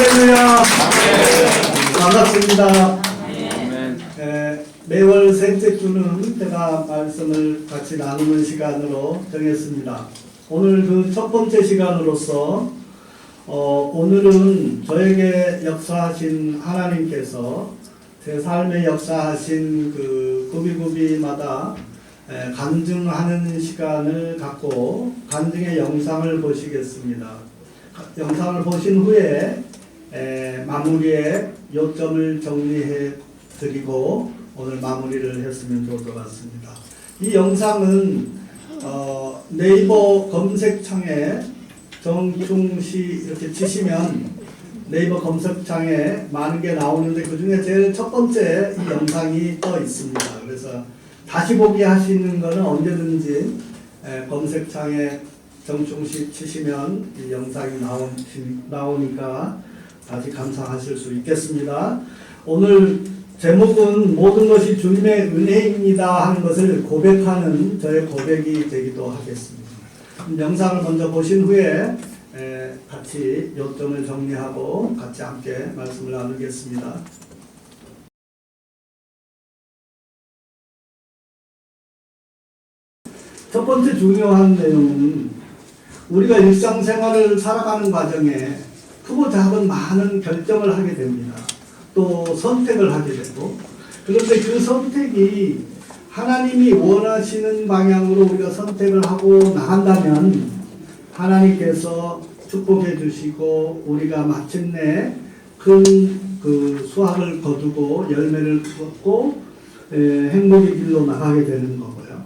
할렐루야. 반갑습니다. 매월 셋째 주는 제가 말씀을 같이 나누는 시간으로 정했습니다. 오늘 그 첫 번째 시간으로서 오늘은 저에게 역사하신 하나님께서 제 삶에 역사하신 그 구비구비마다 간증하는 시간을 갖고 간증의 영상을 보시겠습니다. 영상을 보신 후에 마무리에 요점을 정리해 드리고 오늘 마무리를 했으면 좋을 것 같습니다. 이 영상은 네이버 검색창에 정중시 이렇게 치시면 네이버 검색창에 많은 게 나오는데 그 중에 제일 첫 번째 이 영상이 떠 있습니다. 그래서 다시 보기 하시는 거는 언제든지 검색창에 정중시 치시면 이 영상이 나오니까 다시 감상하실 수 있겠습니다. 오늘 제목은 모든 것이 주님의 은혜입니다 하는 것을 고백하는 저의 고백이 되기도 하겠습니다. 영상을 먼저 보신 후에 같이 요점을 정리하고 같이 함께 말씀을 나누겠습니다. 첫 번째 중요한 내용은 우리가 일상생활을 살아가는 과정에 크고 작은 많은 결정을 하게 됩니다. 또 선택을 하게 되고, 그런데 그 선택이 하나님이 원하시는 방향으로 우리가 선택을 하고 나간다면 하나님께서 축복해 주시고 우리가 마침내 큰 그 수확을 거두고 열매를 얻고 행복의 길로 나가게 되는 거고요.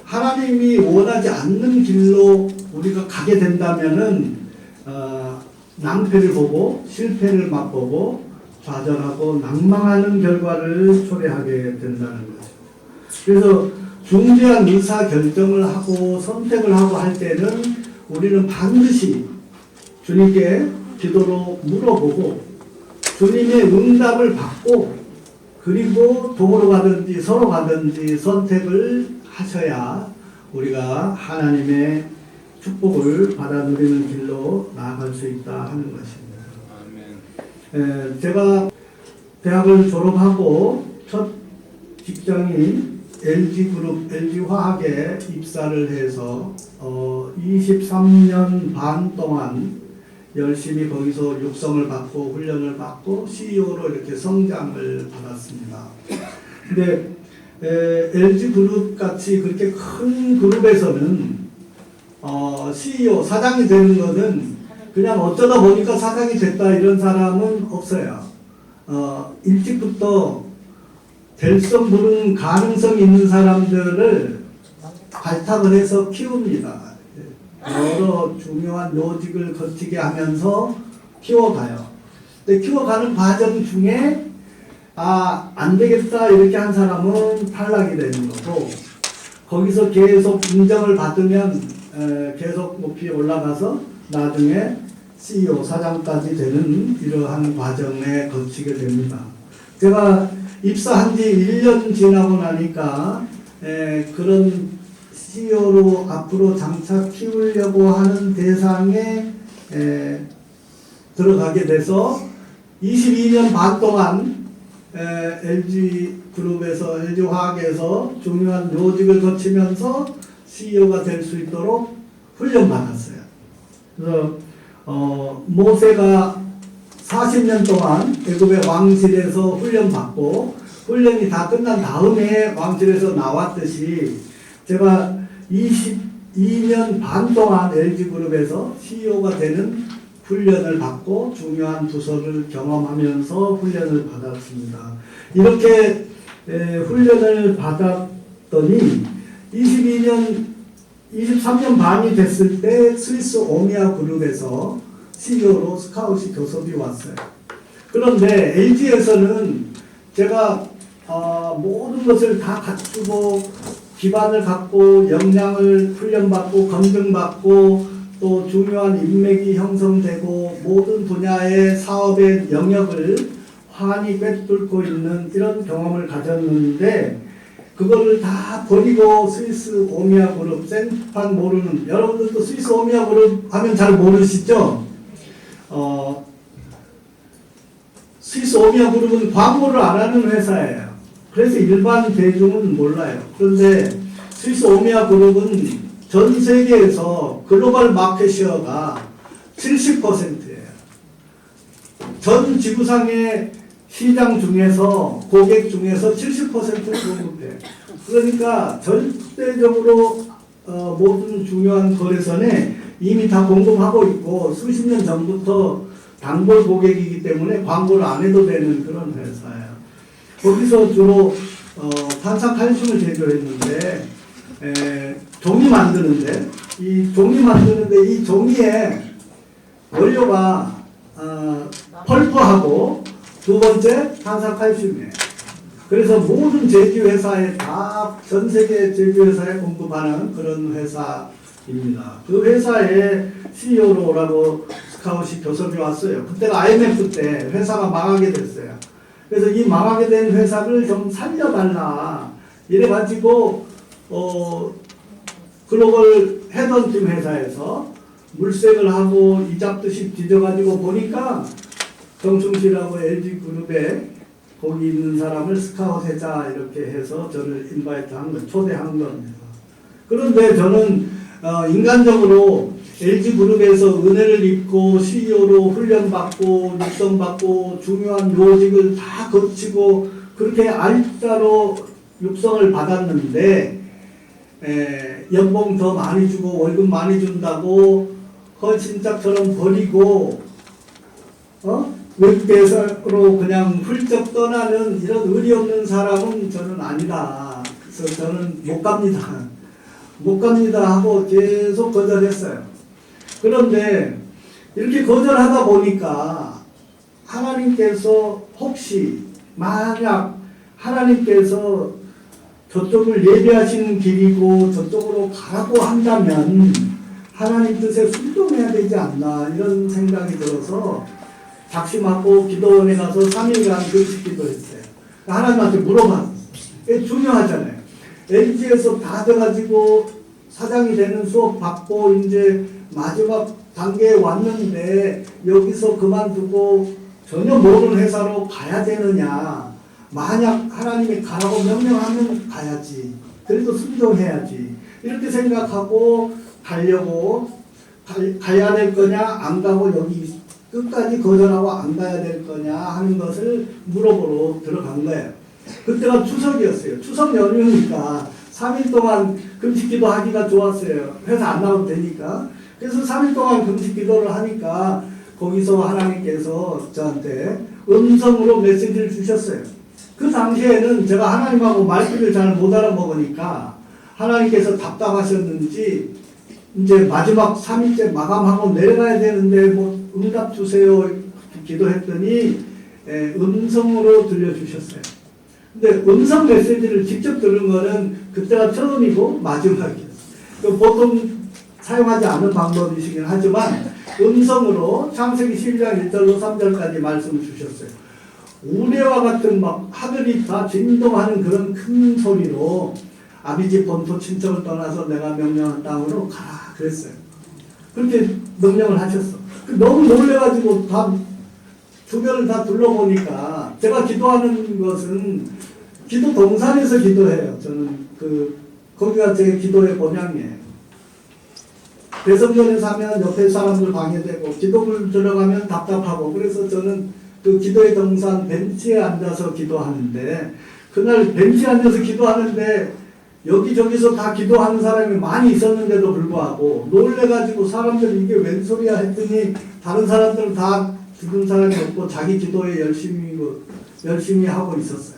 하나님이 원하지 않는 길로 우리가 가게 된다면은 낭패를 보고 실패를 맛보고 좌절하고 낭망하는 결과를 초래하게 된다는 거죠. 그래서 중대한 의사 결정을 하고 선택을 하고 할 때는 우리는 반드시 주님께 기도로 물어보고 주님의 응답을 받고 그리고 도로 가든지 서로 가든지 선택을 하셔야 우리가 하나님의 축복을 받아 누리는 길로 나아갈 수 있다 하는 것입니다. 제가 대학을 졸업하고 첫 직장인 LG그룹, LG화학에 입사를 해서 23년 반 동안 열심히 거기서 육성을 받고 훈련을 받고 CEO로 이렇게 성장을 받았습니다. 근데 LG그룹 같이 그렇게 큰 그룹에서는 CEO, 사장이 되는 것은 그냥 어쩌다 보니까 사장이 됐다 이런 사람은 없어요. 일찍부터 될성 부른 가능성 있는 사람들을 발탁을 해서 키웁니다. 여러 중요한 요직을 거치게 하면서 키워가요. 근데 키워가는 과정 중에 안 되겠다 이렇게 한 사람은 탈락이 되는 거고 거기서 계속 인정을 받으면 계속 높이 올라가서 나중에 CEO, 사장까지 되는 이러한 과정에 거치게 됩니다. 제가 입사한 지 1년 지나고 나니까 그런 CEO로 앞으로 장차 키우려고 하는 대상에 들어가게 돼서 22년 반 동안 LG그룹에서 LG화학에서 중요한 요직을 거치면서 CEO가 될 수 있도록 훈련받았어요. 그래서 모세가 40년 동안 애굽의 왕실에서 훈련받고 훈련이 다 끝난 다음에 왕실에서 나왔듯이 제가 22년 반 동안 LG그룹에서 CEO가 되는 훈련을 받고 중요한 부서를 경험하면서 훈련을 받았습니다. 이렇게 훈련을 받았더니 23년 반이 됐을 때 스위스 오미아 그룹에서 CEO로 스카웃이 교섭이 왔어요. 그런데 LG에서는 제가 모든 것을 다 갖추고 기반을 갖고 역량을 훈련받고 검증받고 또 중요한 인맥이 형성되고 모든 분야의 사업의 영역을 환히 꿰뚫고 있는 이런 경험을 가졌는데 그거를 다 버리고 스위스 오미아 그룹, 생판 모르는, 여러분들도 스위스 오미아 그룹 하면 잘 모르시죠? 스위스 오미아 그룹은 광고를 안 하는 회사예요. 그래서 일반 대중은 몰라요. 그런데 스위스 오미아 그룹은 전 세계에서 글로벌 마켓시어가 70%예요. 전 지구상의 시장 중에서 고객 중에서 70%를 공급해요. 그러니까 절대적으로 모든 중요한 거래선에 이미 다 공급하고 있고 수십 년 전부터 단골 고객이기 때문에 광고를 안 해도 되는 그런 회사예요. 거기서 주로 탄산칼슘을 제조했는데 종이 만드는데 이 종이에 원료가 펄프하고 두 번째 탄산칼슘이에요. 그래서 모든 제조회사에 다 전 세계 제조회사에 공급하는 그런 회사입니다. 그 회사에 CEO로 오라고 스카웃이 교섭이 왔어요. 그때가 IMF 때 회사가 망하게 됐어요. 그래서 이 망하게 된 회사를 좀 살려달라 이래가지고 글로벌 헤드헌팅 회사에서 물색을 하고 이잡듯이 뒤져가지고 보니까 정충실하고 LG그룹에 거기 있는 사람을 스카웃하자 이렇게 해서 저를 인바이트 한 거, 초대한 겁니다. 그런데 저는 인간적으로 LG그룹에서 은혜를 입고 CEO로 훈련받고 육성받고 중요한 요직을 다 거치고 그렇게 알짜로 육성을 받았는데 연봉 더 많이 주고 월급 많이 준다고 헌신짝처럼 버리고 외국에서로 그냥 훌쩍 떠나는 이런 의리 없는 사람은 저는 아니다. 그래서 저는 못 갑니다 하고 계속 거절했어요. 그런데 이렇게 거절하다 보니까 하나님께서 혹시 만약 하나님께서 저쪽을 예배하시는 길이고 저쪽으로 가라고 한다면 하나님 뜻에 순종해야 되지 않나 이런 생각이 들어서 작심하고 기도원에 가서 3일간 금식 기도했어요. 하나님한테 물어봤어요. 중요하잖아요. LG에서 다 돼가지고 사장이 되는 수업 받고 이제 마지막 단계에 왔는데 여기서 그만두고 전혀 모르는 회사로 가야 되느냐. 만약 하나님이 가라고 명령하면 가야지. 그래도 순종해야지. 이렇게 생각하고 가려고 가야 될 거냐 안 가고 여기 끝까지 거절하고 안 가야 될 거냐 하는 것을 물어보러 들어간 거예요. 그때가 추석이었어요. 추석 연휴니까 3일 동안 금식기도 하기가 좋았어요. 회사 안 나오면 되니까. 그래서 3일 동안 금식기도를 하니까 거기서 하나님께서 저한테 음성으로 메시지를 주셨어요. 그 당시에는 제가 하나님하고 말귀를 잘 못 알아먹으니까 하나님께서 답답하셨는지 이제 마지막 3일째 마감하고 내려가야 되는데 뭐 응답 주세요 기도했더니 음성으로 들려주셨어요. 근데 음성 메시지를 직접 들은 거는 그때가 처음이고 마지막이었어요. 보통 사용하지 않는 방법이시긴 하지만 음성으로 창세기 12장 1절로 3절까지 말씀을 주셨어요. 우레와 같은 막 하늘이 다 진동하는 그런 큰 소리로 아비집 본토 친척을 떠나서 내가 명령한 땅으로 가라 그랬어요. 그렇게 명령을 하셨어. 너무 놀래가지고 다 주변을 다 둘러보니까 제가 기도하는 것은 기도 동산에서 기도해요. 저는 거기가 제 기도의 본향이에요. 대성전에 사면 옆에 사람들 방해되고 기도를 들어가면 답답하고 그래서 저는 그 기도의 동산 벤치에 앉아서 기도하는데 그날 벤치에 앉아서 기도하는데 여기저기서 다 기도하는 사람이 많이 있었는데도 불구하고 놀래가지고 사람들이 이게 웬 소리야 했더니 다른 사람들은 다 죽은 사람이 없고 자기 기도에 열심히 하고 있었어요.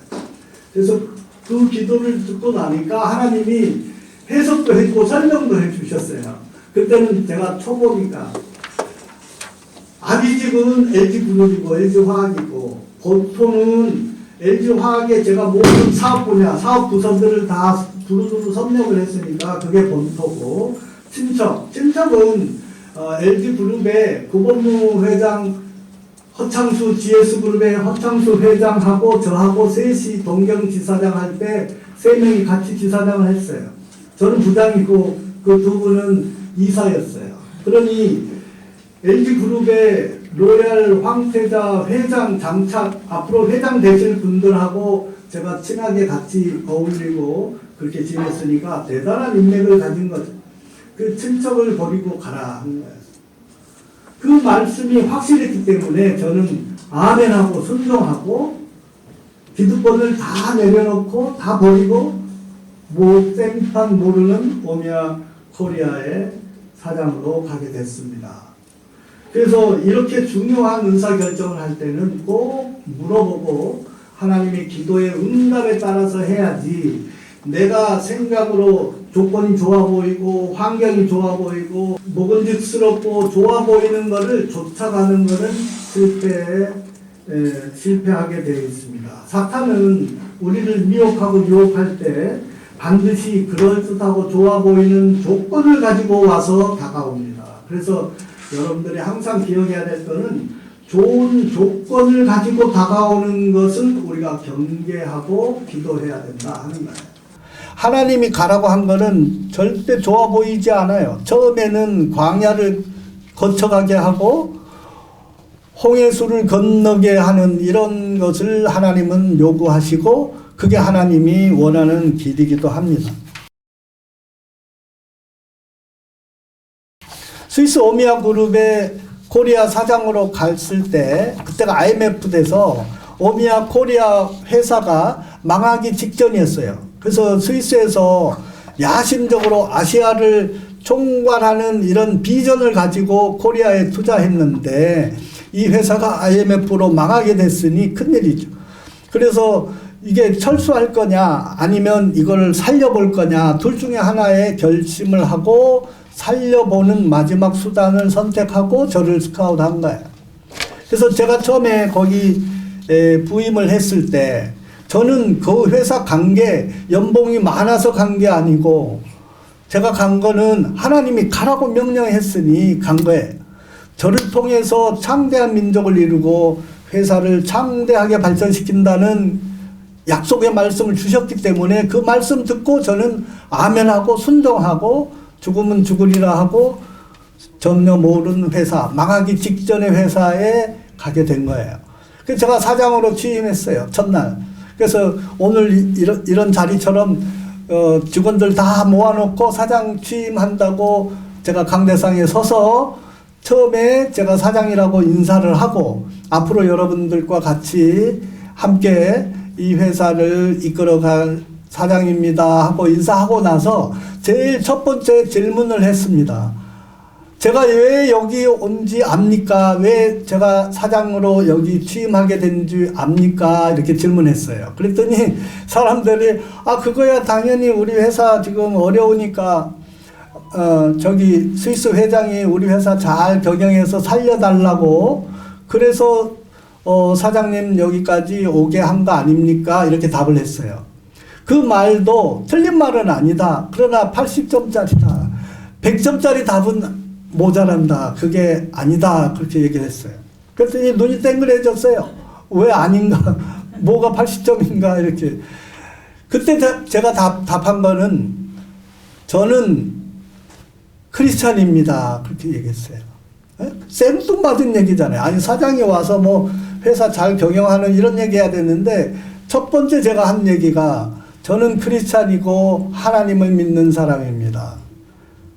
그래서 그 기도를 듣고 나니까 하나님이 해석도 해주고 설명도 해주셨어요. 그때는 제가 초보니까 아비집은 LG그룹이고 LG화학이고 본토는 LG화학에 제가 모든 사업 분야, 사업 부서들을 다 두루두루 섭렵을 했으니까 그게 본토고 친척은 LG그룹의 구본무 회장 허창수 GS그룹의 허창수 회장하고 저하고 셋이 동경지사장 할 때 3명이 같이 지사장을 했어요. 저는 부장이고 그 두 분은 이사였어요. 그러니 LG그룹의 로얄 황태자 회장 장착, 앞으로 회장 되실 분들하고 제가 친하게 같이 어울리고 그렇게 지냈으니까 대단한 인맥을 가진 거죠. 그 친척을 버리고 가라 하는 거예요. 그 말씀이 확실했기 때문에 저는 아멘하고 순종하고 기득권을 다 내려놓고 다 버리고 생판 모르는 오미아 코리아의 사장으로 가게 됐습니다. 그래서 이렇게 중요한 의사결정을 할 때는 꼭 물어보고 하나님의 기도의 응답에 따라서 해야지, 내가 생각으로 조건이 좋아 보이고 환경이 좋아 보이고 먹은직스럽고 좋아 보이는 것을 쫓아가는 것은 실패하게 되어 있습니다. 사탄은 우리를 미혹하고 유혹할 때 반드시 그럴듯하고 좋아 보이는 조건을 가지고 와서 다가옵니다. 그래서 여러분들이 항상 기억해야 될 것은 좋은 조건을 가지고 다가오는 것은 우리가 경계하고 기도해야 된다 하는 거예요. 하나님이 가라고 한 거는 절대 좋아 보이지 않아요. 처음에는 광야를 거쳐가게 하고 홍해수를 건너게 하는 이런 것을 하나님은 요구하시고 그게 하나님이 원하는 길이기도 합니다. 스위스 오미아 그룹의 코리아 사장으로 갔을 때, 그때가 IMF 돼서 오미아 코리아 회사가 망하기 직전이었어요. 그래서 스위스에서 야심적으로 아시아를 총괄하는 이런 비전을 가지고 코리아에 투자했는데 이 회사가 IMF로 망하게 됐으니 큰일이죠. 그래서 이게 철수할 거냐 아니면 이걸 살려볼 거냐 둘 중에 하나의 결심을 하고 살려보는 마지막 수단을 선택하고 저를 스카우트한 거예요. 그래서 제가 처음에 거기 부임을 했을 때 저는 그 회사 간 게 연봉이 많아서 간 게 아니고 제가 간 거는 하나님이 가라고 명령했으니 간 거예요. 저를 통해서 창대한 민족을 이루고 회사를 창대하게 발전시킨다는 약속의 말씀을 주셨기 때문에 그 말씀 듣고 저는 아멘하고 순종하고 죽으면 죽으리라 하고 전혀 모르는 회사, 망하기 직전의 회사에 가게 된 거예요. 그래서 제가 사장으로 취임했어요. 첫날. 그래서 오늘 이런 자리처럼 직원들 다 모아놓고 사장 취임한다고 제가 강대상에 서서 처음에 제가 사장이라고 인사를 하고 앞으로 여러분들과 같이 함께 이 회사를 이끌어갈 사장입니다 하고 인사하고 나서 제일 첫 번째 질문을 했습니다. 제가 왜 여기 온지 압니까? 왜 제가 사장으로 여기 취임하게 된지 압니까? 이렇게 질문했어요. 그랬더니 사람들이 그거야 당연히 우리 회사 지금 어려우니까 저기 스위스 회장이 우리 회사 잘 경영해서 살려달라고 그래서 사장님 여기까지 오게 한 거 아닙니까? 이렇게 답을 했어요. 그 말도 틀린 말은 아니다. 그러나 80점짜리다. 100점짜리 답은 모자란다. 그게 아니다. 그렇게 얘기를 했어요. 그랬더니 눈이 땡그레졌어요. 왜 아닌가? 뭐가 80점인가? 이렇게. 그때 제가 답한 거는 저는 크리스찬입니다. 그렇게 얘기했어요. 생뚱맞은 얘기잖아요. 아니 사장이 와서 뭐 회사 잘 경영하는 이런 얘기 해야 되는데 첫 번째 제가 한 얘기가 저는 크리스찬이고 하나님을 믿는 사람입니다.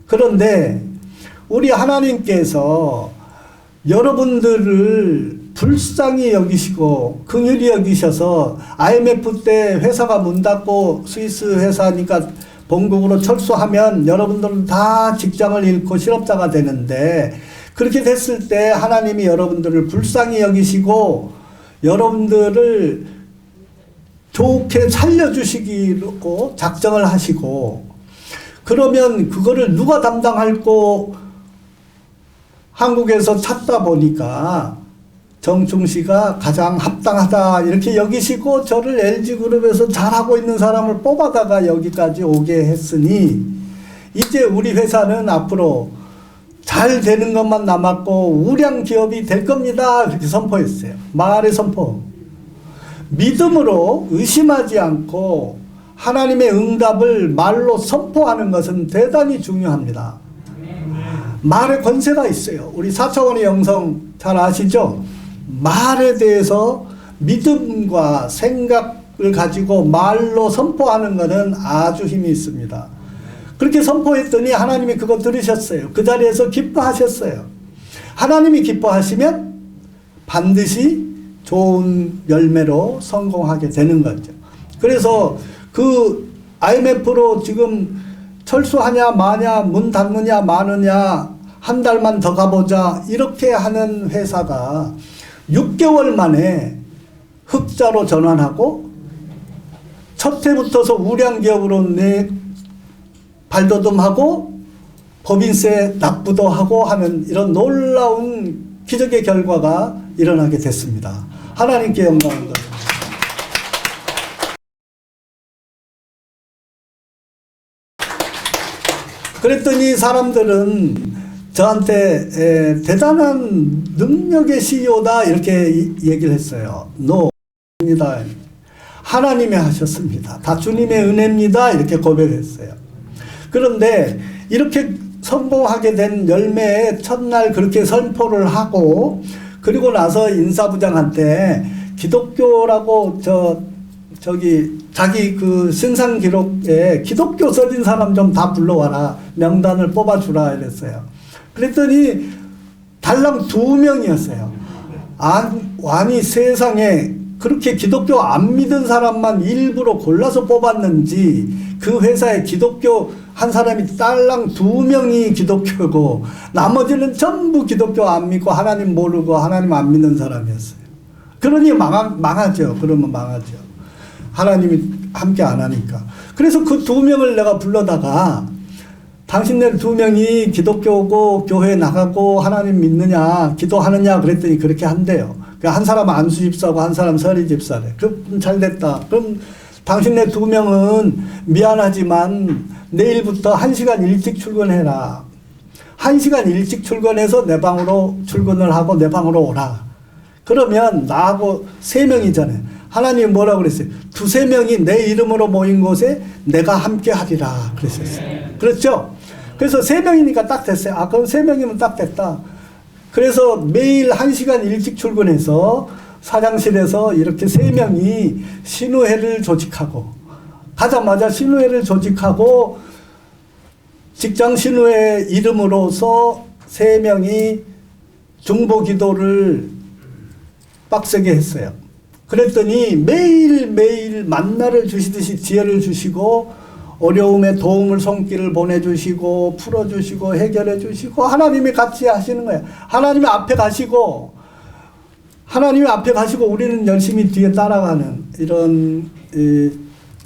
그런데 우리 하나님께서 여러분들을 불쌍히 여기시고 긍휼히 여기셔서 IMF 때 회사가 문 닫고 스위스 회사니까 본국으로 철수하면 여러분들은 다 직장을 잃고 실업자가 되는데 그렇게 됐을 때 하나님이 여러분들을 불쌍히 여기시고 여러분들을 좋게 살려주시기로 작정을 하시고 그러면 그거를 누가 담당할고 한국에서 찾다 보니까 정충씨가 가장 합당하다 이렇게 여기시고 저를 LG그룹에서 잘하고 있는 사람을 뽑아다가 여기까지 오게 했으니 이제 우리 회사는 앞으로 잘 되는 것만 남았고 우량 기업이 될 겁니다. 그렇게 선포했어요. 말의 선포. 믿음으로 의심하지 않고 하나님의 응답을 말로 선포하는 것은 대단히 중요합니다. 말의 권세가 있어요. 우리 4차원의 영성 잘 아시죠? 말에 대해서 믿음과 생각을 가지고 말로 선포하는 것은 아주 힘이 있습니다. 그렇게 선포했더니 하나님이 그거 들으셨어요. 그 자리에서 기뻐하셨어요. 하나님이 기뻐하시면 반드시 좋은 열매로 성공하게 되는 거죠. 그래서 그 IMF로 지금 철수하냐 마냐 문 닫느냐 마느냐 한 달만 더 가보자 이렇게 하는 회사가 6개월 만에 흑자로 전환하고 첫 해부터서 우량기업으로 발돋움하고 법인세 납부도 하고 하는 이런 놀라운 기적의 결과가 일어나게 됐습니다. 하나님께 영광을 돌립니다. 그랬더니 사람들은 저한테 대단한 능력의 CEO다 이렇게 얘기를 했어요. 노입니다. 하나님이 하셨습니다. 다 주님의 은혜입니다. 이렇게 고백했어요. 그런데 이렇게 성공하게 된 열매의 첫날 그렇게 선포를 하고 그리고 나서 인사부장한테 기독교라고 저기 자기 그 신상 기록에 기독교 써진 사람 좀 다 불러와라. 명단을 뽑아주라 이랬어요. 그랬더니 달랑 2명이었어요. 아니 세상에 그렇게 기독교 안 믿은 사람만 일부러 골라서 뽑았는지 그 회사에 기독교 한 사람이 딸랑 2명이 기독교고 나머지는 전부 기독교 안 믿고 하나님 모르고 하나님 안 믿는 사람이었어요. 그러니 망하죠. 그러면 망하죠. 하나님이 함께 안 하니까. 그래서 그 2명을 내가 불러다가 당신네 2명이 기독교고 교회 나가고 하나님 믿느냐 기도하느냐 그랬더니 그렇게 한대요. 그러니까 한 사람은 안수 집사고 한 사람 서리 집사래. 그럼 잘 됐다. 그럼 당신네 2명은 미안하지만 내일부터 1시간 일찍 출근해라. 1시간 일찍 출근해서 내 방으로 출근을 하고 내 방으로 오라. 그러면 나하고 3명이잖아요. 하나님이 뭐라고 그랬어요? 2-3명이 내 이름으로 모인 곳에 내가 함께 하리라 그랬었어요. 그렇죠? 그래서 3명이니까 딱 됐어요. 아, 그럼 3명이면 딱 됐다. 그래서 매일 1시간 일찍 출근해서 사장실에서 이렇게 3명이 신우회를 조직하고 가자마자 신우회를 조직하고 직장 신우회 이름으로서 3명이 중보기도를 빡세게 했어요. 그랬더니 매일매일 만나를 주시듯이 지혜를 주시고 어려움에 도움을 손길을 보내주시고 풀어주시고 해결해 주시고 하나님이 같이 하시는 거예요. 하나님이 앞에 가시고 우리는 열심히 뒤에 따라가는 이런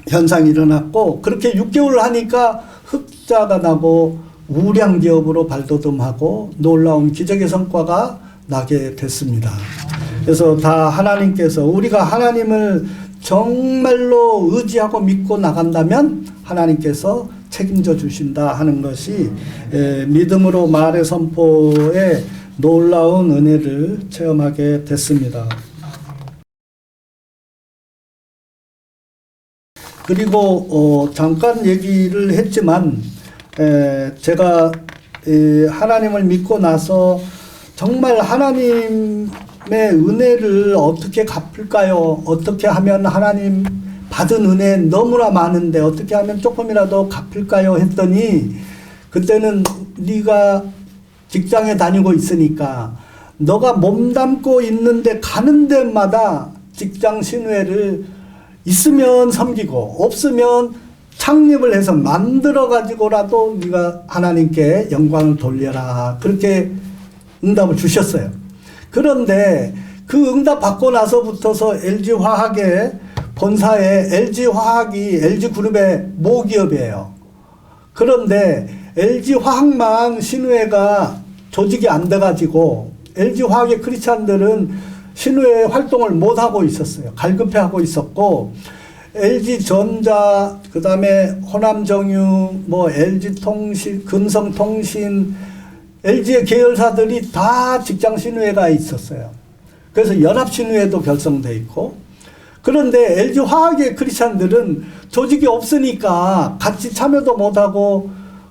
현상이 일어났고 그렇게 6개월을 하니까 흑자가 나고 우량기업으로 발돋움하고 놀라운 기적의 성과가 나게 됐습니다. 그래서 다 하나님께서 우리가 하나님을 정말로 의지하고 믿고 나간다면 하나님께서 책임져 주신다 하는 것이 믿음으로 말의 선포에 놀라운 은혜를 체험하게 됐습니다. 그리고 잠깐 얘기를 했지만 제가 하나님을 믿고 나서 정말 하나님의 은혜를 어떻게 갚을까요? 어떻게 하면 하나님 받은 은혜 너무나 많은데 어떻게 하면 조금이라도 갚을까요? 했더니 그때는 네가 직장에 다니고 있으니까 너가 몸담고 있는데 가는 데마다 직장 신우회를 있으면 섬기고 없으면 창립을 해서 만들어 가지고라도 네가 하나님께 영광을 돌려라. 그렇게 응답을 주셨어요. 그런데 그 응답 받고 나서부터서 LG화학의 본사에 LG화학이 LG그룹의 모기업이에요. 그런데 LG화학만 신우회가 조직이 안 돼가지고 LG화학의 크리스찬들은 신우회 활동을 못하고 있었어요. 갈급해하고 있었고 LG전자, 그 다음에 호남정유, LG통신, 금성통신, LG의 계열사들이 다 직장 신우회가 있었어요. 그래서 연합신우회도 결성돼 있고 그런데 LG화학의 크리스찬들은 조직이 없으니까 같이 참여도 못하고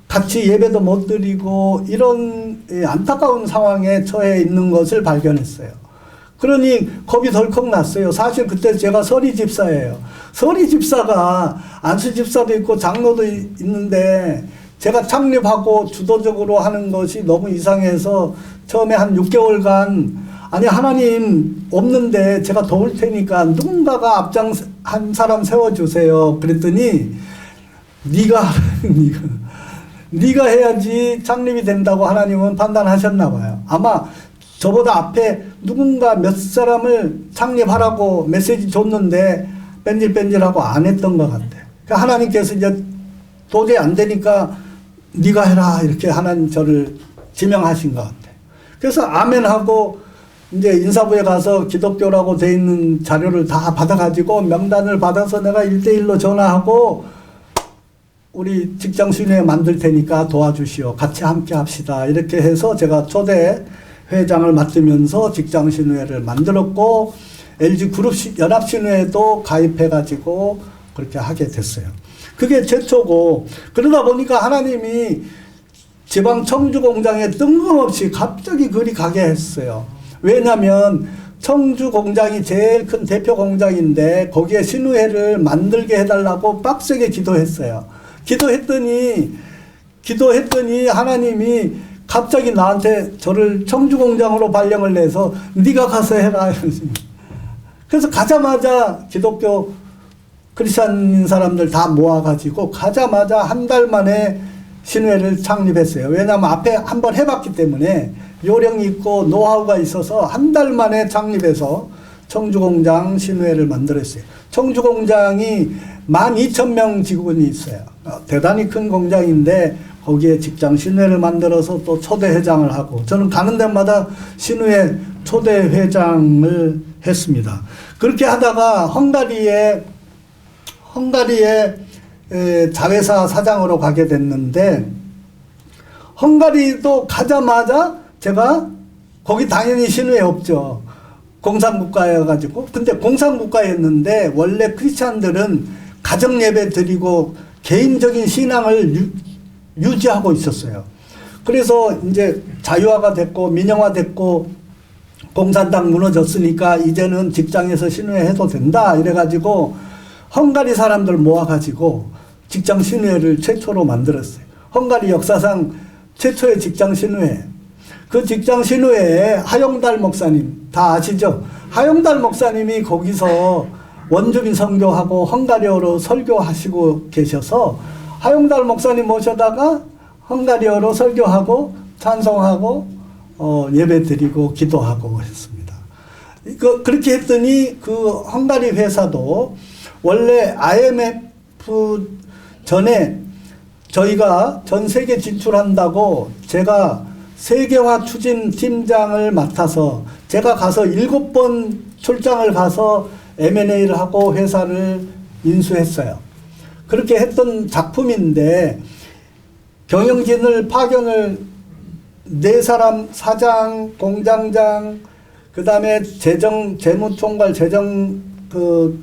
같이 예배도 못 드리고 이런 안타까운 상황에 처해 있는 것을 발견했어요. 그러니 겁이 덜컥 났어요. 사실 그때 제가 서리 집사예요. 서리 집사가 안수 집사도 있고 장로도 있는데 제가 창립하고 주도적으로 하는 것이 너무 이상해서 처음에 한 6개월간 아니 하나님 없는데 제가 도울 테니까 누군가가 앞장 한 사람 세워주세요. 그랬더니 네가 해야지 창립이 된다고 하나님은 판단하셨나 봐요. 아마 저보다 앞에 누군가 몇 사람을 창립하라고 메시지 줬는데 뺀질뺀질하고 안 했던 것 같아요. 그러니까 하나님께서 이제 도저히 안 되니까 네가 해라 이렇게 하나님 저를 지명하신 것 같아요. 그래서 아멘하고 이제 인사부에 가서 기독교라고 돼 있는 자료를 다 받아가지고 명단을 받아서 내가 1대1로 전화하고 우리 직장 순회 만들 테니까 도와주시오. 같이 함께 합시다. 이렇게 해서 제가 초대 회장을 맡으면서 직장 신회를 만들었고 LG 그룹 연합 신회에도 가입해가지고 그렇게 하게 됐어요. 그게 최초고 그러다 보니까 하나님이 지방 청주 공장에 뜬금없이 갑자기 그리 가게 했어요. 왜냐하면 청주 공장이 제일 큰 대표 공장인데 거기에 신우회를 만들게 해달라고 빡세게 기도했어요. 기도했더니 하나님이 갑자기 나한테 저를 청주 공장으로 발령을 내서 네가 가서 해라. 그래서 가자마자 기독교 크리스찬인 사람들 다 모아가지고 가자마자 한 달 만에 신회를 창립했어요. 왜냐하면 앞에 한번 해봤기 때문에 요령이 있고 노하우가 있어서 한 달 만에 창립해서 청주공장 신회를 만들었어요. 청주공장이 12,000명 직원이 있어요. 대단히 큰 공장인데 거기에 직장 신회를 만들어서 또 초대회장을 하고 저는 가는 데마다 신회 초대회장을 했습니다. 그렇게 하다가 헝가리에 자회사 사장으로 가게 됐는데 헝가리도 가자마자 제가 거기 당연히 신회 없죠. 공산국가여가지고 근데 공산국가였는데 원래 크리스찬들은 가정예배 드리고 개인적인 신앙을 유지하고 있었어요. 그래서 이제 자유화가 됐고 민영화됐고 공산당 무너졌으니까 이제는 직장에서 신회해도 된다 이래가지고 헝가리 사람들 모아가지고 직장 신회를 최초로 만들었어요. 헝가리 역사상 최초의 직장 신회. 그 직장 신회에 하용달 목사님 다 아시죠? 하용달 목사님이 거기서 원주민 선교하고 헝가리어로 설교하시고 계셔서 하용달 목사님 모셔다가 헝가리어로 설교하고 찬송하고 예배 드리고 기도하고 했습니다. 그렇게 했더니 그 헝가리 회사도 원래 IMF 전에 저희가 전 세계 진출한다고 제가 세계화 추진 팀장을 맡아서 제가 가서 7번 출장을 가서 M&A를 하고 회사를 인수했어요. 그렇게 했던 작품인데 경영진을 파견을 4사람 사장, 공장장, 그 다음에 재무총괄,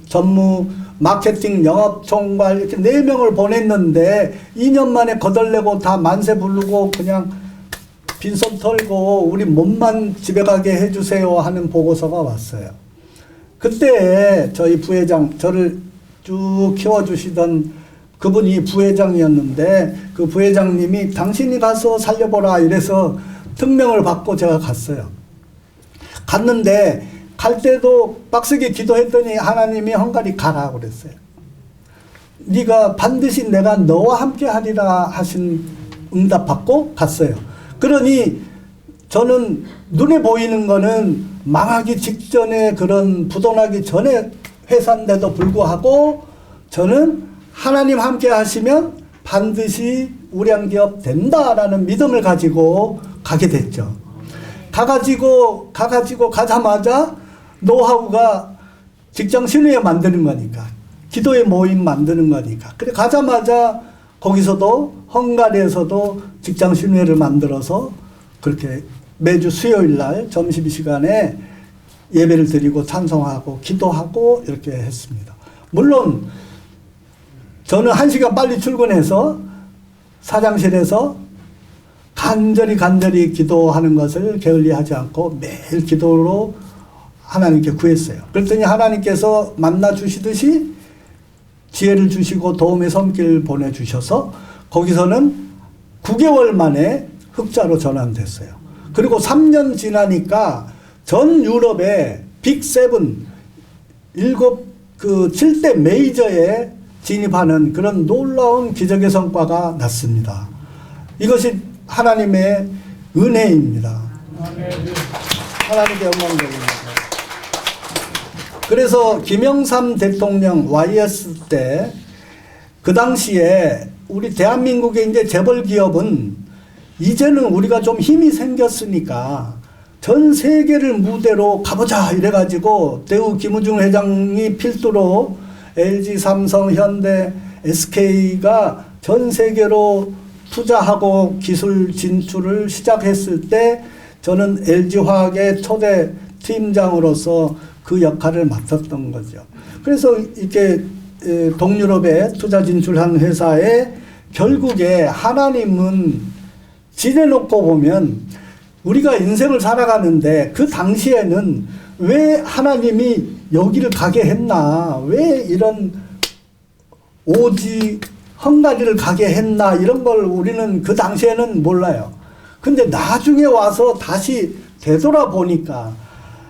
전무, 마케팅, 영업총괄 이렇게 4명을 보냈는데 2년 만에 거덜내고 다 만세 부르고 그냥 빈손 털고 우리 몸만 집에 가게 해주세요 하는 보고서가 왔어요. 그때 저희 부회장, 저를 쭉 키워주시던 그분이 부회장이었는데 그 부회장님이 당신이 가서 살려보라 이래서 특명을 받고 제가 갔어요. 갔는데 갈 때도 빡세게 기도했더니 하나님이 헝가리 가라 그랬어요. 네가 반드시 내가 너와 함께 하리라 하신 응답 받고 갔어요. 그러니 저는 눈에 보이는 거는 망하기 직전에 그런 부도나기 전에 회사인데도 불구하고 저는 하나님 함께 하시면 반드시 우량기업 된다라는 믿음을 가지고 가게 됐죠. 가가지고 가자마자 노하우가 직장 신우회 만드는 거니까 기도의 모임 만드는 거니까 그래 가자마자 거기서도 헝가리에서도 직장 신우회를 만들어서 그렇게 매주 수요일 날 점심시간에 예배를 드리고 찬송하고 기도하고 이렇게 했습니다. 물론 저는 1시간 빨리 출근해서 사장실에서 간절히 기도하는 것을 게을리하지 않고 매일 기도로 하나님께 구했어요. 그랬더니 하나님께서 만나 주시듯이 지혜를 주시고 도움의 손길 보내주셔서 거기서는 9개월 만에 흑자로 전환됐어요. 그리고 3년 지나니까 전 유럽의 빅7, 7대 메이저에 진입하는 그런 놀라운 기적의 성과가 났습니다. 이것이 하나님의 은혜입니다. 하나님께 영광드립니다. 그래서 김영삼 대통령 YS 때 그 당시에 우리 대한민국의 이제 재벌 기업은 이제는 우리가 좀 힘이 생겼으니까 전 세계를 무대로 가보자 이래가지고 대우 김우중 회장이 필두로 LG, 삼성, 현대, SK가 전 세계로 투자하고 기술 진출을 시작했을 때 저는 LG화학의 초대 팀장으로서 그 역할을 맡았던 거죠. 그래서 이렇게 동유럽에 투자 진출한 회사에 결국에 하나님은 지내놓고 보면 우리가 인생을 살아가는데 그 당시에는 왜 하나님이 여기를 가게 했나, 왜 이런 오지 헝가리를 가게 했나, 이런 걸 우리는 그 당시에는 몰라요. 근데 나중에 와서 다시 되돌아보니까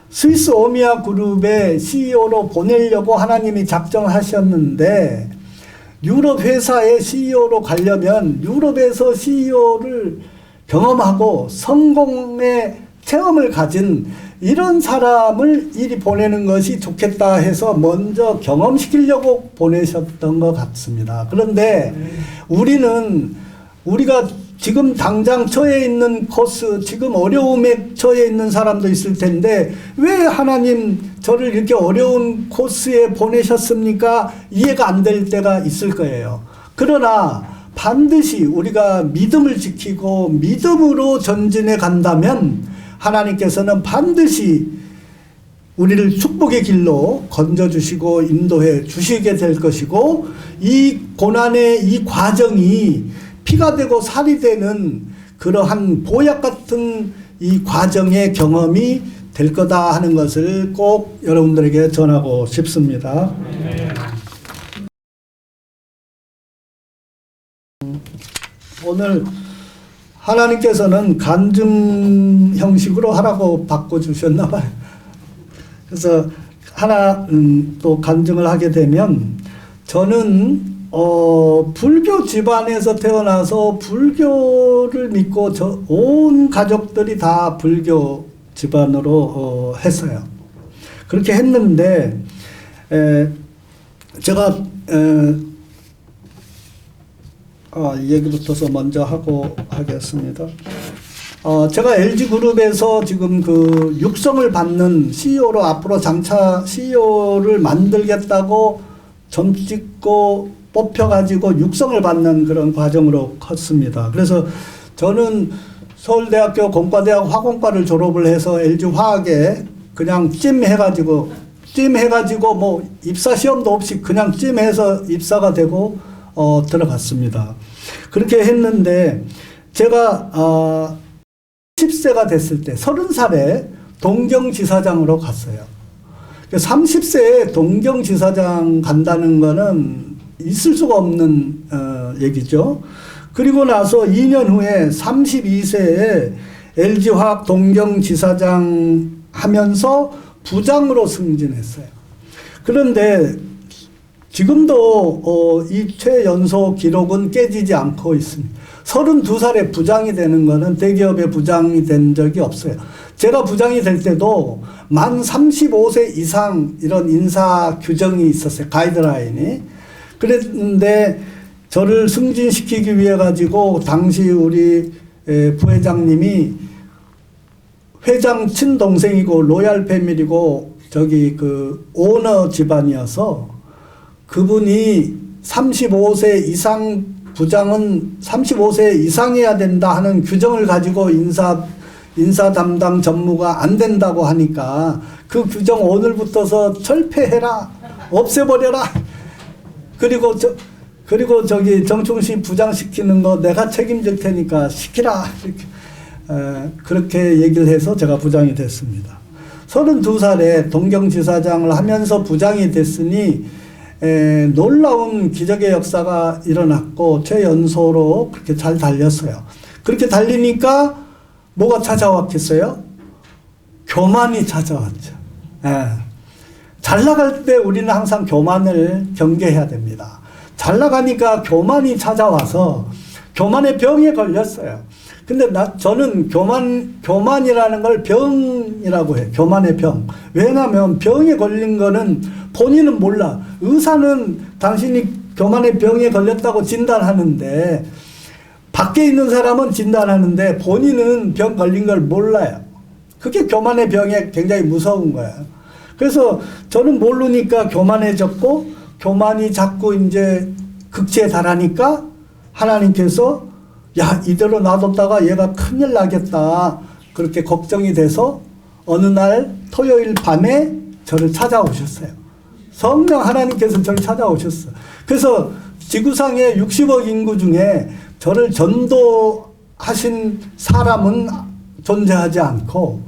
스위스 오미야 그룹의 CEO로 보내려고 하나님이 작정하셨는데 유럽 회사의 CEO로 가려면 유럽에서 CEO를 경험하고 성공의 체험을 가진 이런 사람을 이리 보내는 것이 좋겠다 해서 먼저 경험시키려고 보내셨던 것 같습니다. 그런데 우리가 지금 당장 처해 있는 코스, 지금 어려움에 처해 있는 사람도 있을 텐데 왜 하나님 저를 이렇게 어려운 코스에 보내셨습니까? 이해가 안 될 때가 있을 거예요. 그러나 반드시 우리가 믿음을 지키고 믿음으로 전진해 간다면 하나님께서는 반드시 우리를 축복의 길로 건져주시고 인도해 주시게 될 것이고 이 고난의 이 과정이 피가 되고 살이 되는 그러한 보약 같은 이 과정의 경험이 될 거다 하는 것을 꼭 여러분들에게 전하고 싶습니다. 오늘 하나님께서는 간증 형식으로 하라고 바꿔주셨나 봐요. 그래서 하나 또 간증을 하게 되면 저는 불교 집안에서 태어나서 불교를 믿고 온 가족들이 다 불교 집안으로 했어요. 그렇게 했는데 제가 이 얘기부터서 먼저 하고 하겠습니다. 제가 LG그룹에서 지금 그 육성을 받는 CEO로 앞으로 장차 CEO를 만들겠다고 점 찍고 뽑혀가지고 육성을 받는 그런 과정으로 컸습니다. 그래서 저는 서울대학교 공과대학 화공과를 졸업을 해서 LG화학에 그냥 찜해가지고 뭐 입사 시험도 없이 그냥 찜해서 입사가 되고 들어갔습니다. 그렇게 했는데 제가 10세가 됐을 때 30살에 동경지사장으로 갔어요. 30세에 동경지사장 간다는 거는 있을 수가 없는 얘기죠. 그리고 나서 2년 후에 32세에 LG화학 동경지사장 하면서 부장으로 승진했어요. 그런데 지금도 이 최연소 기록은 깨지지 않고 있습니다. 32살에 부장이 되는 거는 대기업의 부장이 된 적이 없어요. 제가 부장이 될 때도 만 35세 이상 이런 인사 규정이 있었어요. 가이드라인이. 그랬는데 저를 승진시키기 위해 가지고 당시 우리 부회장님이 회장 친동생이고 로얄 패밀리고 저기 그 오너 집안이어서 그분이 35세 이상 부장은 35세 이상해야 된다 하는 규정을 가지고 인사 담당 전무가 안 된다고 하니까 그 규정 오늘부터서 철폐해라, 없애버려라. 그리고 그리고 저기 정충식 부장시키는 거 내가 책임질 테니까 시키라. 이렇게 그렇게 얘기를 해서 제가 부장이 됐습니다. 32살에 동경지사장을 하면서 부장이 됐으니 놀라운 기적의 역사가 일어났고 최연소로 그렇게 잘 달렸어요. 그렇게 달리니까 뭐가 찾아왔겠어요? 교만이 찾아왔죠. 잘 나갈 때 우리는 항상 교만을 경계해야 됩니다. 잘 나가니까 교만이 찾아와서 교만의 병에 걸렸어요. 근데 저는 교만이라는 걸 병이라고 해요. 교만의 병. 왜냐하면 병에 걸린 거는 본인은 몰라. 의사는 당신이 교만의 병에 걸렸다고 진단하는데, 밖에 있는 사람은 진단하는데 본인은 병 걸린 걸 몰라요. 그게 교만의 병에 굉장히 무서운 거예요. 그래서 저는 모르니까 교만해졌고, 교만이 자꾸 이제 극치에 달하니까 하나님께서 야, 이대로 놔뒀다가 얘가 큰일 나겠다. 그렇게 걱정이 돼서 어느 날 토요일 밤에 저를 찾아오셨어요. 성령 하나님께서 저를 찾아오셨어요. 그래서 지구상의 60억 인구 중에 저를 전도하신 사람은 존재하지 않고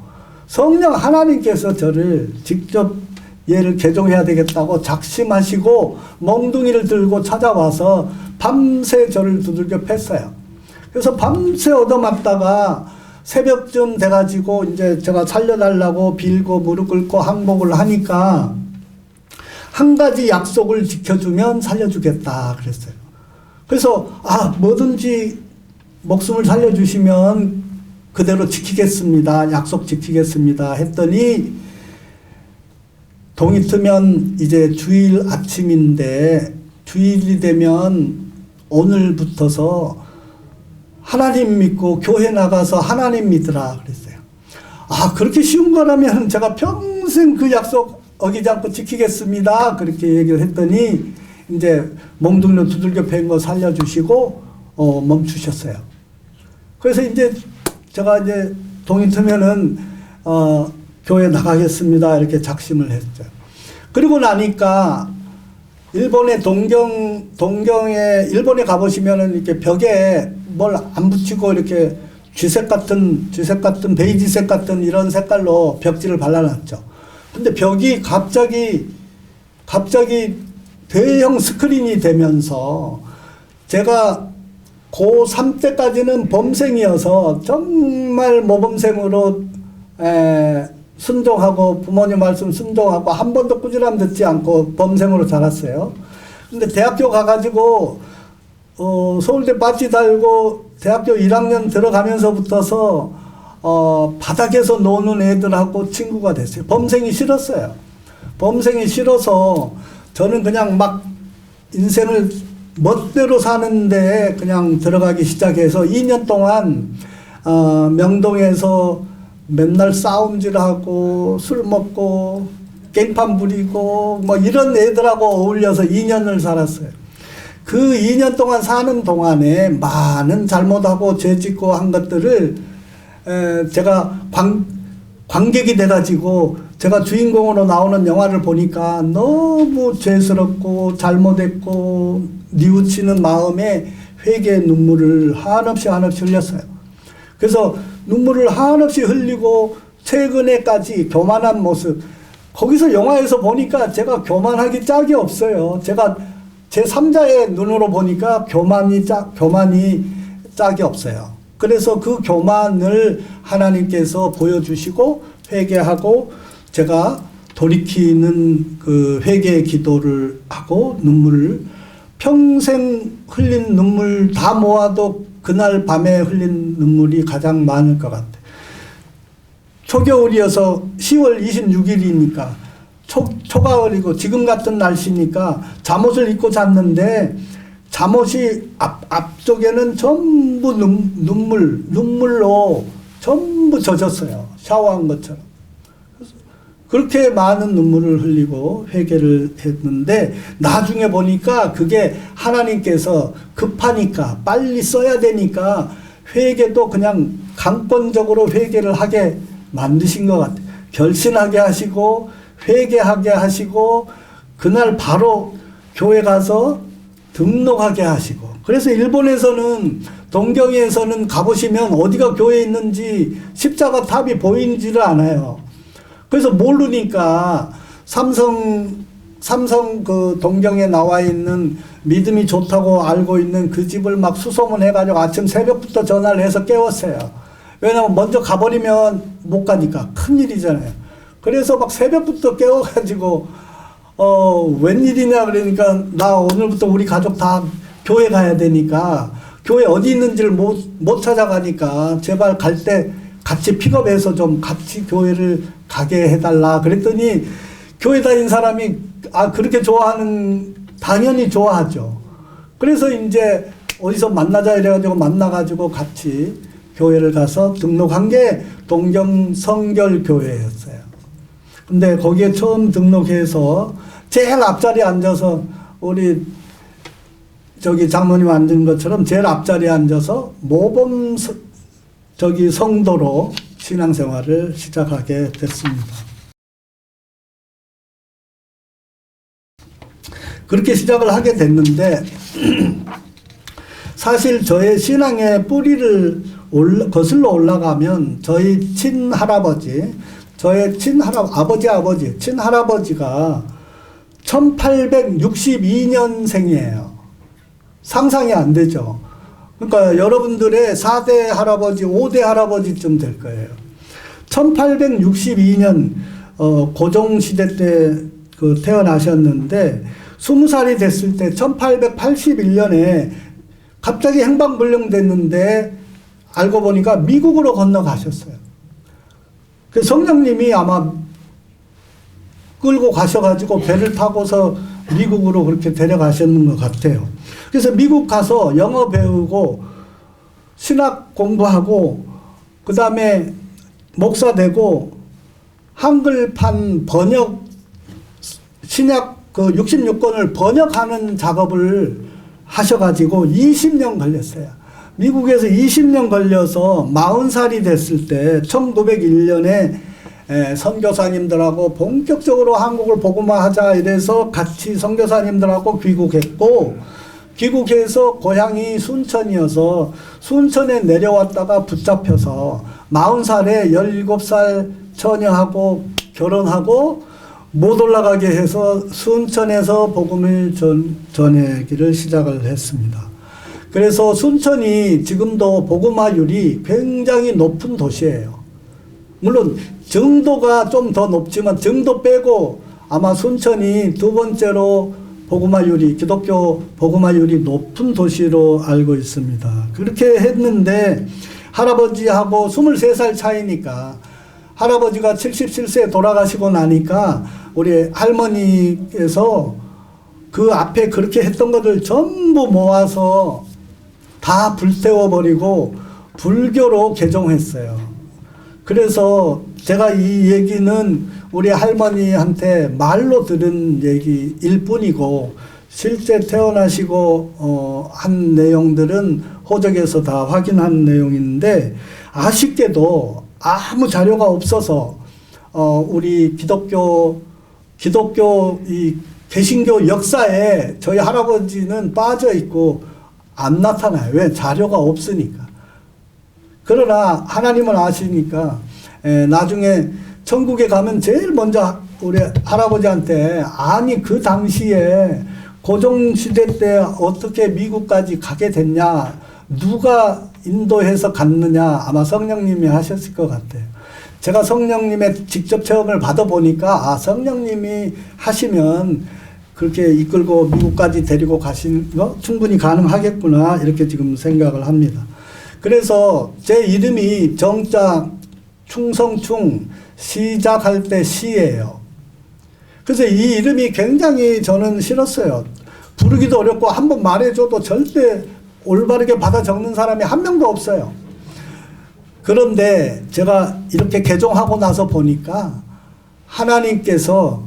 성령 하나님께서 저를 직접 얘를 개종해야 되겠다고 작심하시고 몽둥이를 들고 찾아와서 밤새 저를 두들겨 팼어요. 그래서 밤새 얻어맞다가 새벽쯤 돼가지고 이제 제가 살려달라고 빌고 무릎 꿇고 항복을 하니까 한 가지 약속을 지켜주면 살려주겠다 그랬어요. 그래서 뭐든지 목숨을 살려주시면 그대로 지키겠습니다. 약속 지키겠습니다. 했더니 동이 트면 이제 주일 아침인데 주일이 되면 오늘부터서 하나님 믿고 교회 나가서 하나님 믿으라 그랬어요. 그렇게 쉬운 거라면 제가 평생 그 약속 어기지 않고 지키겠습니다. 그렇게 얘기를 했더니 이제 몽둥이로 두들겨 팬 거 살려주시고 멈추셨어요. 그래서 이제 제가 이제 동이 트면은 교회 나가겠습니다. 이렇게 작심을 했죠. 그리고 나니까 일본의 동경에 일본에 가보시면은 이렇게 벽에 뭘 안 붙이고 이렇게 쥐색 같은 베이지색 같은 이런 색깔로 벽지를 발라놨죠. 근데 벽이 갑자기 대형 스크린이 되면서 제가 고3 때까지는 범생이어서 정말 모범생으로 순종하고 부모님 말씀 순종하고 한 번도 꾸지람 듣지 않고 범생으로 자랐어요. 근데 대학교 가가지고 서울대 바지 달고 대학교 1학년 들어가면서부터서 바닥에서 노는 애들하고 친구가 됐어요. 범생이 싫었어요. 범생이 싫어서 저는 그냥 막 인생을 멋대로 사는데 그냥 들어가기 시작해서 2년 동안 명동에서 맨날 싸움질하고 술 먹고 깽판 부리고 뭐 이런 애들하고 어울려서 2년을 살았어요. 그 2년 동안 사는 동안에 많은 잘못하고 죄짓고 한 것들을 제가 관객이 돼가지고 제가 주인공으로 나오는 영화를 보니까 너무 죄스럽고 잘못했고 뉘우치는 마음에 회개의 눈물을 한없이 흘렸어요. 그래서 눈물을 한없이 흘리고 최근에까지 교만한 모습, 거기서 영화에서 보니까 제가 교만하기 짝이 없어요. 제가 제 3자의 눈으로 보니까 교만이 짝이 없어요. 그래서 그 교만을 하나님께서 보여주시고 회개하고 제가 돌이키는 그 회개의 기도를 하고 눈물을 평생 흘린 눈물 다 모아도 그날 밤에 흘린 눈물이 가장 많을 것 같아요. 초겨울이어서 10월 26일이니까 초가을이고 지금 같은 날씨니까 잠옷을 입고 잤는데 잠옷이 앞쪽에는 전부 눈물로 전부 젖었어요. 샤워한 것처럼. 그렇게 많은 눈물을 흘리고 회개를 했는데 나중에 보니까 그게 하나님께서 급하니까 빨리 써야 되니까 회개도 그냥 강권적으로 회개를 하게 만드신 것 같아요. 결심하게 하시고 회개하게 하시고 그날 바로 교회 가서 등록하게 하시고, 그래서 일본에서는 동경에서는 가보시면 어디가 교회 있는지 십자가 탑이 보이지를 않아요. 그래서 모르니까 삼성 그 동경에 나와 있는 믿음이 좋다고 알고 있는 그 집을 막 수소문해가지고 아침 새벽부터 전화를 해서 깨웠어요. 왜냐면 먼저 가버리면 못 가니까 큰일이잖아요. 그래서 막 새벽부터 깨워가지고 웬일이냐 그러니까 나 오늘부터 우리 가족 다 교회 가야 되니까 교회 어디 있는지를 못 찾아가니까 제발 갈 때 같이 픽업해서 좀 같이 교회를 가게 해달라 그랬더니 교회 다닌 사람이 그렇게 좋아하는 당연히 좋아하죠. 그래서 이제 어디서 만나자 이래가지고 만나가지고 같이 교회를 가서 등록한 게 동경 성결교회였어요. 근데 거기에 처음 등록해서 제일 앞자리에 앉아서 우리 저기 장모님 앉은 것처럼 제일 앞자리에 앉아서 모범 성도로 신앙생활을 시작하게 됐습니다. 그렇게 시작을 하게 됐는데 사실 저의 신앙의 뿌리를 거슬러 올라가면 저희 친할아버지, 친할아버지가 1862년생이에요. 상상이 안 되죠. 그러니까 여러분들의 4대 할아버지, 5대 할아버지쯤 될 거예요. 1862년 고종시대 때 태어나셨는데 20살이 됐을 때 1881년에 갑자기 행방불명 됐는데 알고 보니까 미국으로 건너가셨어요. 그 성령님이 아마 끌고 가셔가지고 배를 타고서 미국으로 그렇게 데려가셨는 것 같아요. 그래서 미국 가서 영어 배우고 신학 공부하고 그 다음에 목사 되고 한글판 번역 신약 66권을 번역하는 작업을 하셔가지고 20년 걸렸어요. 미국에서 20년 걸려서 40살이 됐을 때 1901년에 선교사님들하고 본격적으로 한국을 복음화하자 이래서 같이 선교사님들하고 귀국했고, 귀국해서 고향이 순천이어서 순천에 내려왔다가 붙잡혀서 40살에 17살 처녀하고 결혼하고 못 올라가게 해서 순천에서 복음을 전하기를 시작을 했습니다. 그래서 순천이 지금도 복음화율이 굉장히 높은 도시예요. 물론 정도가 좀 더 높지만 정도 빼고 아마 순천이 두 번째로 복음화율이, 기독교 복음화율이 높은 도시로 알고 있습니다. 그렇게 했는데 할아버지하고 23살 차이니까 할아버지가 77세에 돌아가시고 나니까 우리 할머니께서 그 앞에 그렇게 했던 것을 전부 모아서 다 불태워버리고 불교로 개종했어요. 그래서 제가 이 얘기는 우리 할머니한테 말로 들은 얘기일 뿐이고 실제 태어나시고 한 내용들은 호적에서 다 확인한 내용인데 아쉽게도 아무 자료가 없어서 우리 기독교 이 개신교 역사에 저희 할아버지는 빠져 있고 안 나타나요. 왜? 자료가 없으니까. 그러나 하나님을 아시니까 나중에 천국에 가면 제일 먼저 우리 할아버지한테 아니 그 당시에 고종시대 때 어떻게 미국까지 가게 됐냐, 누가 인도해서 갔느냐, 아마 성령님이 하셨을 것 같아요. 제가 성령님의 직접 체험을 받아보니까 성령님이 하시면 그렇게 이끌고 미국까지 데리고 가시는 거 충분히 가능하겠구나 이렇게 지금 생각을 합니다. 그래서 제 이름이 정자 충성충 시작할 때 시예요. 그래서 이 이름이 굉장히 저는 싫었어요. 부르기도 어렵고 한번 말해줘도 절대 올바르게 받아 적는 사람이 한 명도 없어요. 그런데 제가 이렇게 개종하고 나서 보니까 하나님께서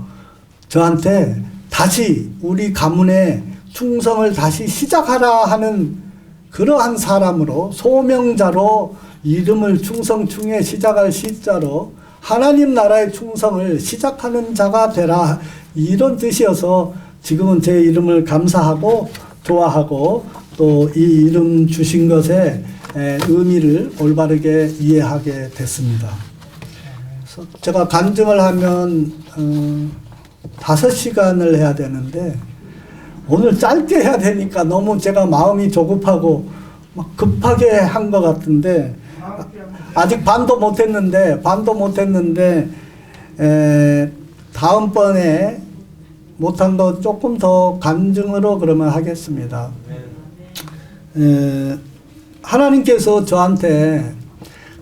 저한테 다시 우리 가문의 충성을 다시 시작하라 하는 그러한 사람으로, 소명자로, 이름을 충성충에 시작할 시자로 하나님 나라의 충성을 시작하는 자가 되라, 이런 뜻이어서 지금은 제 이름을 감사하고 좋아하고 또 이 이름 주신 것의 의미를 올바르게 이해하게 됐습니다. 그래서 제가 간증을 하면 5시간을 해야 되는데 오늘 짧게 해야 되니까 너무 제가 마음이 조급하고 막 급하게 한 것 같은데 아직 반도 못했는데 다음번에 못한 거 조금 더 간증으로 그러면 하겠습니다. 하나님께서 저한테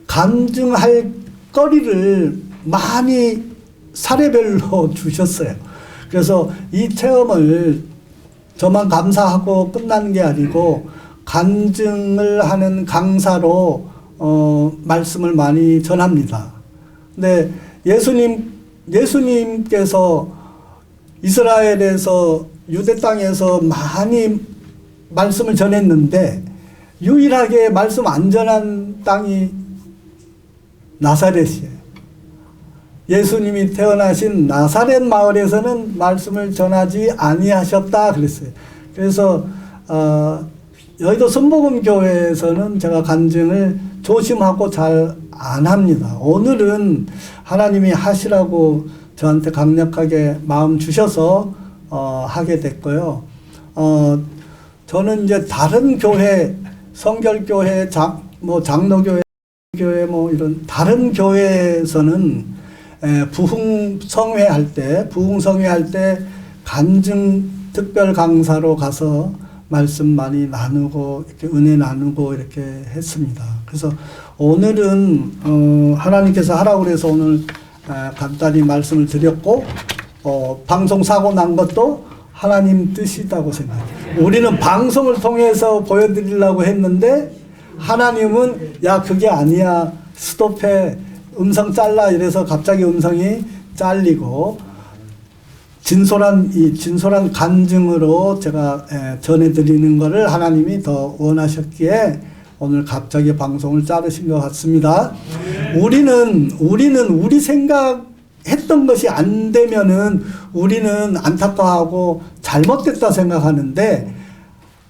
간증할 거리를 많이 사례별로 주셨어요. 그래서 이 체험을 저만 감사하고 끝나는 게 아니고 간증을 하는 강사로 말씀을 많이 전합니다. 근데 예수님께서 이스라엘에서 유대 땅에서 많이 말씀을 전했는데 유일하게 말씀 안 전한 땅이 나사렛이에요. 예수님이 태어나신 나사렛 마을에서는 말씀을 전하지 아니하셨다 그랬어요. 그래서 여의도 선복음교회에서는 제가 간증을 조심하고 잘 안 합니다. 오늘은 하나님이 하시라고 저한테 강력하게 마음 주셔서 하게 됐고요. 저는 이제 다른 교회, 성결교회, 장로교회, 이런 다른 교회에서는 부흥성회할 때 간증 특별 강사로 가서 말씀 많이 나누고 이렇게 은혜 나누고 이렇게 했습니다. 그래서 오늘은 하나님께서 하라고 그래서 오늘 간단히 말씀을 드렸고 방송 사고 난 것도 하나님 뜻이다고 생각해요. 우리는 방송을 통해서 보여드리려고 했는데 하나님은 야 그게 아니야 스톱해 음성 잘라 이래서 갑자기 음성이 잘리고 진솔한 간증으로 제가 전해드리는 것을 하나님이 더 원하셨기에 오늘 갑자기 방송을 자르신 것 같습니다. 우리는 우리 생각했던 것이 안 되면은 우리는 안타까워하고 잘못됐다 생각하는데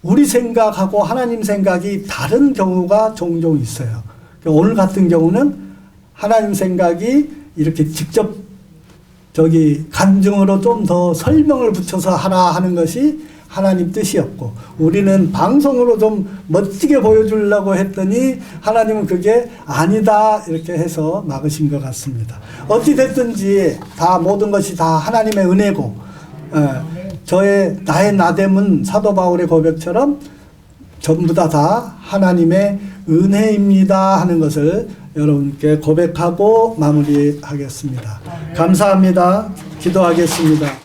우리 생각하고 하나님 생각이 다른 경우가 종종 있어요. 오늘 같은 경우는 하나님 생각이 이렇게 직접 간증으로 좀 더 설명을 붙여서 하라 하는 것이 하나님 뜻이었고 우리는 방송으로 좀 멋지게 보여주려고 했더니 하나님은 그게 아니다 이렇게 해서 막으신 것 같습니다. 어찌됐든지 다 모든 것이 다 하나님의 은혜고 나의 나됨은 사도 바울의 고백처럼 전부 다 하나님의 은혜입니다 하는 것을 여러분께 고백하고 마무리하겠습니다. 감사합니다. 기도하겠습니다.